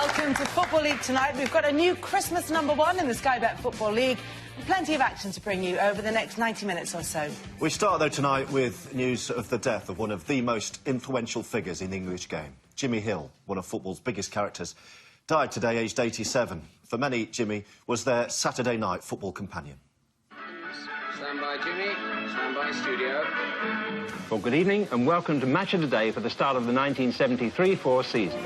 Welcome to Football League tonight. We've got a new Christmas #1 in the Sky Bet Football League. Plenty of action to bring you over the next 90 minutes or so. We start, though, tonight with news of the death of one of the most influential figures in the English game. Jimmy Hill, one of football's biggest characters, died today, aged 87. For many, Jimmy was their Saturday night football companion. Stand by, Jimmy. Stand by, studio. Well, good evening and welcome to Match of the Day for the start of the 1973-4 season.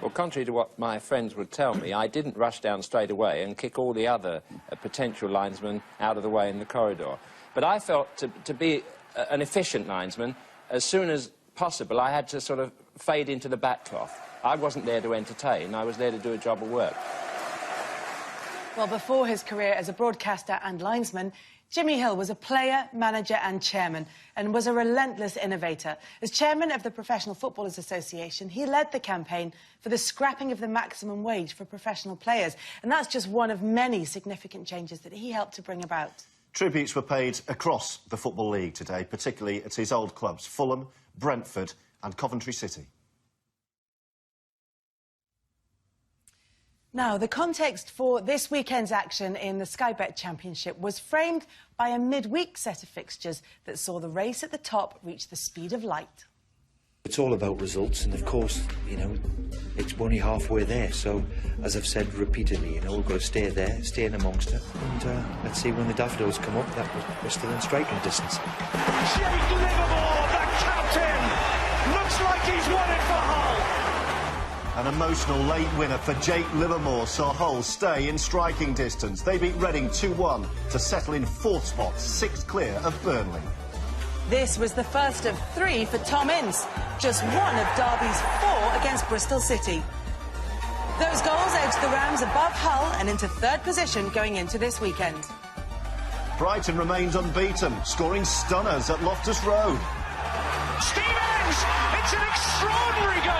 Well, contrary to what my friends would tell me, I didn't rush down straight away and kick all the other potential linesmen out of the way in the corridor. But I felt to be an efficient linesman, as soon as possible, I had to sort of fade into the backcloth. I wasn't there to entertain, I was there to do a job of work. Well, before his career as a broadcaster and linesman, Jimmy Hill was a player, manager and chairman, and was a relentless innovator. As chairman of the Professional Footballers Association, he led the campaign for the scrapping of the maximum wage for professional players, and that's just one of many significant changes that he helped to bring about. Tributes were paid across the Football League today, particularly at his old clubs, Fulham, Brentford and Coventry City. Now, the context for this weekend's action in the Sky Bet Championship was framed by a midweek set of fixtures that saw the race at the top reach the speed of light. It's all about results, and of course, you know, it's only halfway there. So, as I've said repeatedly, you know, we've got to stay there, stay in amongst it, and let's see when the daffodils come up that we're still in striking distance. Jake Livermore, the captain, looks like he's won it for Hull. An emotional late winner for Jake Livermore saw Hull stay in striking distance. They beat Reading 2-1 to settle in 4th spot, 6th clear of Burnley. This was the first of 3 for Tom Ince, just one of Derby's 4 against Bristol City. Those goals edged the Rams above Hull and into 3rd position going into this weekend. Brighton remains unbeaten, scoring stunners at Loftus Road. Stevens! It's an extraordinary goal!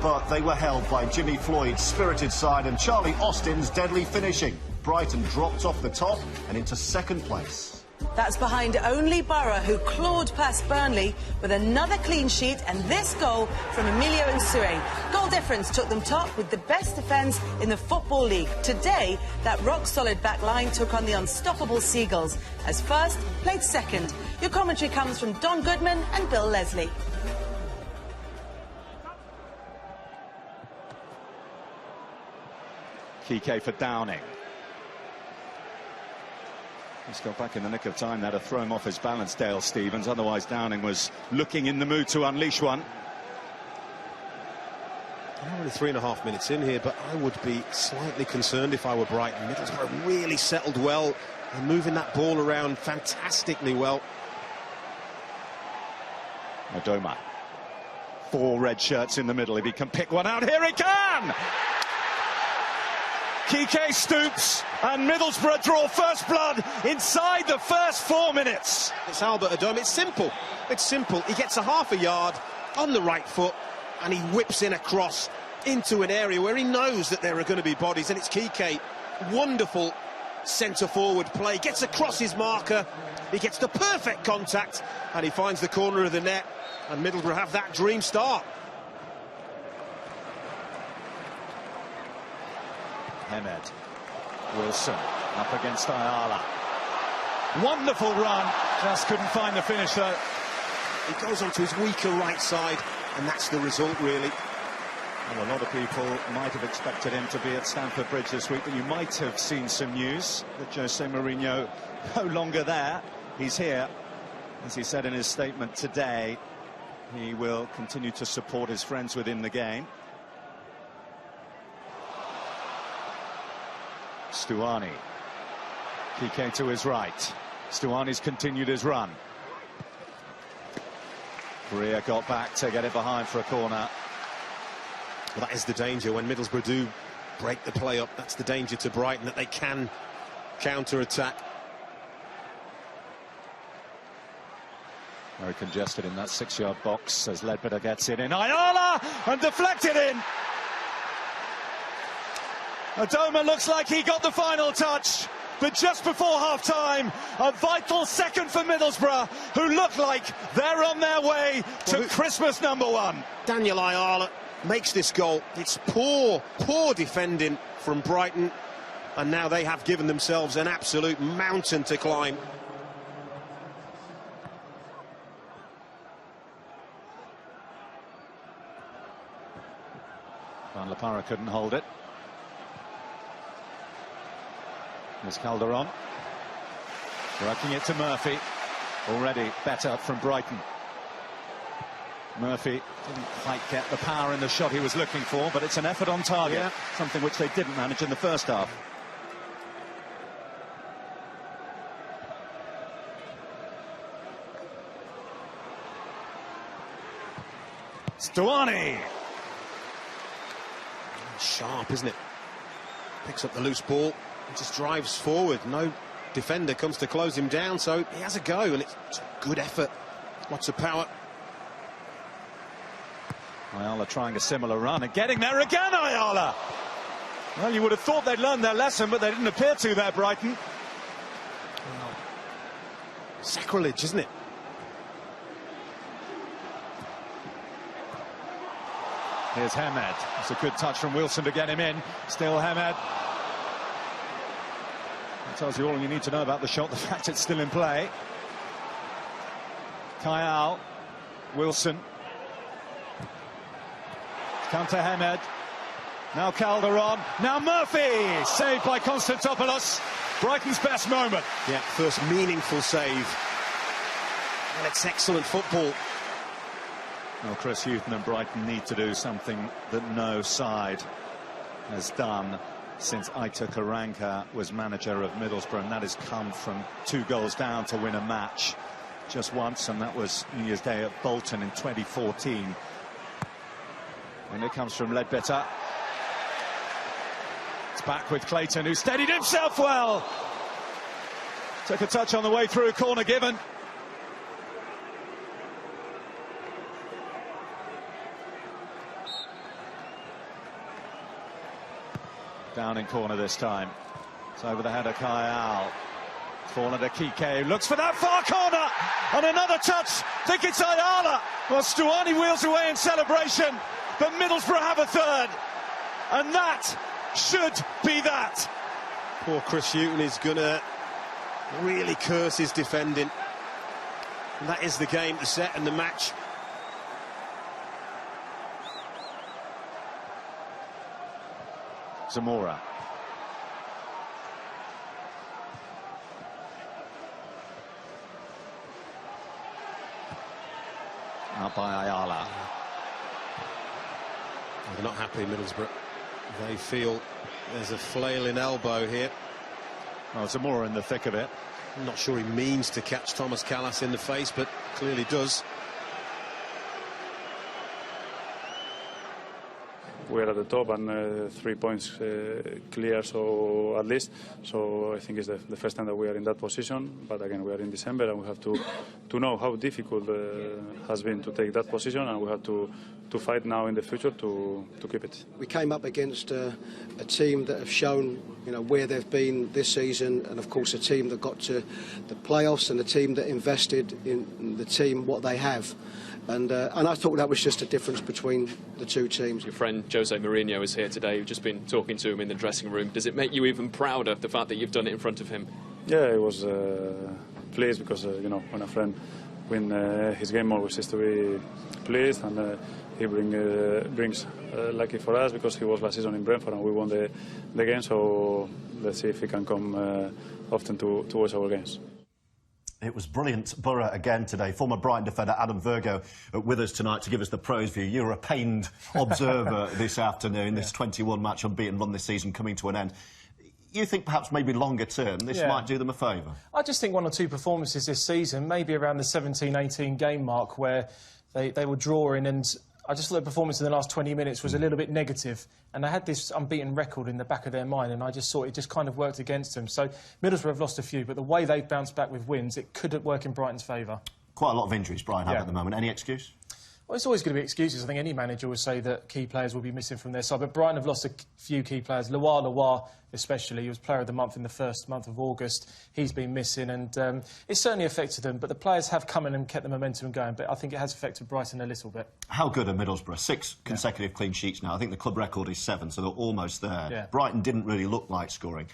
But they were held by Jimmy Floyd's spirited side and Charlie Austin's deadly finishing. Brighton dropped off the top and into 2nd place. That's behind only Borough, who clawed past Burnley with another clean sheet and this goal from Emilio Nsue. Goal difference took them top with the best defence in the Football League. Today, that rock-solid back line took on the unstoppable Seagulls, as first played 2nd. Your commentary comes from Don Goodman and Bill Leslie. Kike for Downing. He's got back in the nick of time there to throw him off his balance, Dale Stephens. Otherwise, Downing was looking in the mood to unleash one. I'm only 3.5 minutes in here, but I would be slightly concerned if I were Brighton. Middlesbrough really settled well and moving that ball around fantastically well. Odoma. 4 red shirts in the middle. If he can pick one out, here he can! Kike stoops and Middlesbrough draw first blood inside the first 4 minutes. It's Albert Odoma. It's simple. It's simple. He gets a half a yard on the right foot and he whips in a cross into an area where he knows that there are going to be bodies, and it's Kike. Wonderful centre-forward play. Gets across his marker. He gets the perfect contact and he finds the corner of the net, and Middlesbrough have that dream start. Hemed. Wilson up against Ayala. Wonderful run, just couldn't find the finish though. He goes onto his weaker right side, and that's the result, really. Well, a lot of people might have expected him to be at Stamford Bridge this week, but you might have seen some news that Jose Mourinho no longer there. He's here. As he said in his statement today, he will continue to support his friends within the game. Stuani. Kike to his right. Stuani's continued his run. Correa got back to get it behind for a corner. Well, that is the danger when Middlesbrough do break the play up. That's the danger to Brighton, that they can counter-attack. Very congested in that 6-yard box as Ledbetter gets it in. Ayala! And deflected in! Odoma looks like he got the final touch. but just before half-time, a vital second for Middlesbrough, who look like they're on their way to Christmas #1. Daniel Ayala makes this goal. It's poor defending from Brighton, and now they have given themselves an absolute mountain to climb. Van La Parra couldn't hold it. There's Calderon. Working it to Murphy. Already better from Brighton. Murphy didn't quite get the power in the shot he was looking for, but it's an effort on target, something which they didn't manage in the first half. Stuani! Sharp, isn't it? Picks up the loose ball and just drives forward. No defender comes to close him down, so he has a go, and it's a good effort. Lots of power. Ayala trying a similar run and getting there again, Ayala! Well, you would have thought they'd learned their lesson, but they didn't appear to there, Brighton. Well, sacrilege, isn't it? Here's Hamed. It's a good touch from Wilson to get him in. Still Hamed. That tells you all you need to know about the shot, the fact it's still in play. Kayal. Wilson. Come to Hamed. Now Calderon. Now Murphy! Saved by Konstantopoulos. Brighton's best moment. Yeah, first meaningful save. And it's excellent football. Well, Chris Hughton and Brighton need to do something that no side has done since Aitor Karanka was manager of Middlesbrough, and that has come from 2 goals down to win a match just once, and that was New Year's Day at Bolton in 2014. And it comes from Ledbetter. It's back with Clayton, who steadied himself well. Took a touch on the way through, corner given. Down in corner this time. It's over the head of Kayal. Fallen to Kike, looks for that far corner! And another touch! Think it's Ayala! Well, Stuani wheels away in celebration, but Middlesbrough have a third. And that should be that. Poor Chris Hughton is gonna really curse his defending. And that is the game, the set and the match. Zamora. Out by Ayala. They're not happy, Middlesbrough. They feel there's a flailing elbow here. Well, Zamora in the thick of it. I'm not sure he means to catch Thomas Callas in the face, but clearly does. We're at the top and 3 points clear, so at least. So I think it's the first time that we are in that position. But again, we are in December and we have to know how difficult has been to take that position, and we have to fight now in the future to keep it. We came up against a team that have shown, you know, where they've been this season, and of course a team that got to the playoffs and a team that invested in the team what they have. And I thought that was just a difference between the two teams. Your friend Jose Mourinho is here today. You've just been talking to him in the dressing room. Does it make you even prouder, the fact that you've done it in front of him? Yeah, I was pleased because, you know, when a friend wins his game, always is to be pleased, and he brings lucky for us because he was last season in Brentford and we won the game. So let's see if he can come often to watch our games. It was brilliant. Borough again today. Former Brighton defender Adam Virgo with us tonight to give us the pros view. You're a pained observer this afternoon. This 21-match unbeaten run this season coming to an end. You think perhaps maybe longer term this might do them a favour? I just think 1 or 2 performances this season, maybe around the 17-18 game mark, where they were drawing, and I just thought the performance in the last 20 minutes was a little bit negative, and they had this unbeaten record in the back of their mind, and I just thought it just kind of worked against them. So Middlesbrough have lost a few, but the way they've bounced back with wins, it could work in Brighton's favour. Quite a lot of injuries Brighton have at the moment. Any excuse? Well, it's always going to be excuses. I think any manager will say that key players will be missing from their side, but Brighton have lost a few key players. Loire especially, he was Player of the Month in the first month of August. He's been missing, and it's certainly affected them, but the players have come in and kept the momentum going, but I think it has affected Brighton a little bit. How good are Middlesbrough? 6 consecutive clean sheets now. I think the club record is 7, so they're almost there. Yeah. Brighton didn't really look like scoring.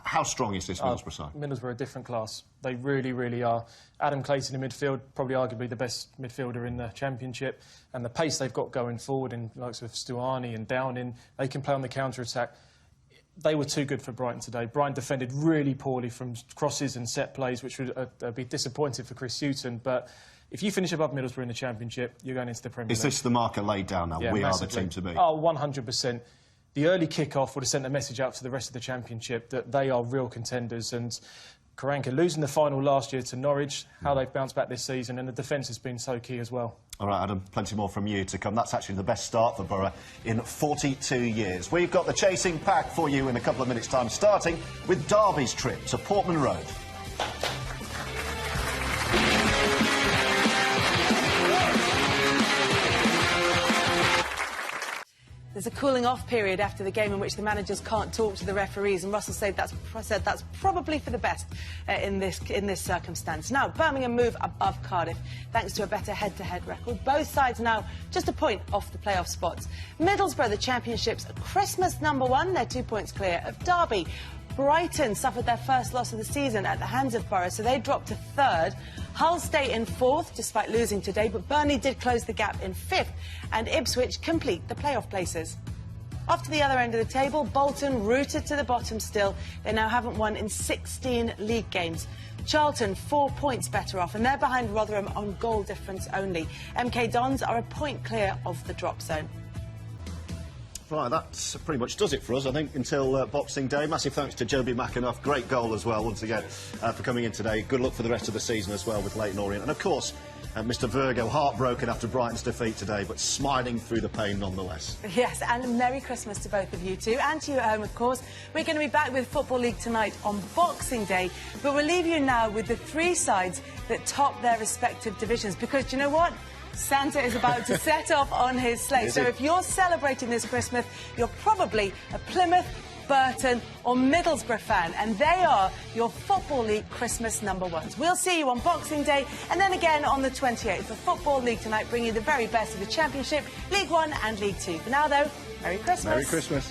How strong is this Middlesbrough side? Middlesbrough are a different class. They really, really are. Adam Clayton in midfield, probably arguably the best midfielder in the Championship, and the pace they've got going forward in likes of Stuani and Downing, they can play on the counter-attack. They were too good for Brighton today. Brighton defended really poorly from crosses and set plays, which would be disappointing for Chris Hughton, but if you finish above Middlesbrough in the Championship, you're going into the Premier League. Is this the marker laid down now? Yeah, we massively. are the team to beat. Oh, 100%. The early kick-off would have sent a message out to the rest of the Championship that they are real contenders, and Karanka losing the final last year to Norwich, how they've bounced back this season, and the defence has been so key as well. All right, Adam, plenty more from you to come. That's actually the best start for Borough in 42 years. We've got the chasing pack for you in a couple of minutes' time, starting with Derby's trip to Portman Road. There's a cooling-off period after the game in which the managers can't talk to the referees, and Russell said that's probably for the best in this circumstance. Now, Birmingham move above Cardiff thanks to a better head-to-head record. Both sides now just a point off the playoff spots. Middlesbrough, the Championship's Christmas #1, they're 2 points clear of Derby. Brighton suffered their first loss of the season at the hands of Borough, so they dropped to 3rd. Hull stay in 4th, despite losing today, but Burnley did close the gap in 5th, and Ipswich complete the playoff places. Off to the other end of the table, Bolton rooted to the bottom still. They now haven't won in 16 league games. Charlton 4 points better off, and they're behind Rotherham on goal difference only. MK Dons are a point clear of the drop zone. Right, that pretty much does it for us, I think, until Boxing Day. Massive thanks to Joby McAnuff. Great goal as well, once again, for coming in today. Good luck for the rest of the season as well with Leyton Orient. And, of course, Mr Virgo, heartbroken after Brighton's defeat today, but smiling through the pain nonetheless. Yes, and Merry Christmas to both of you too, and to you at home, of course. We're going to be back with Football League tonight on Boxing Day, but we'll leave you now with the 3 sides that top their respective divisions, because do you know what? Santa is about to set off on his sleigh. So if you're celebrating this Christmas, you're probably a Plymouth, Burton or Middlesbrough fan, and they are your Football League Christmas #1s. We'll see you on Boxing Day and then again on the 28th for Football League tonight, bringing you the very best of the Championship, League 1 and League 2. For now, though, Merry Christmas. Merry Christmas.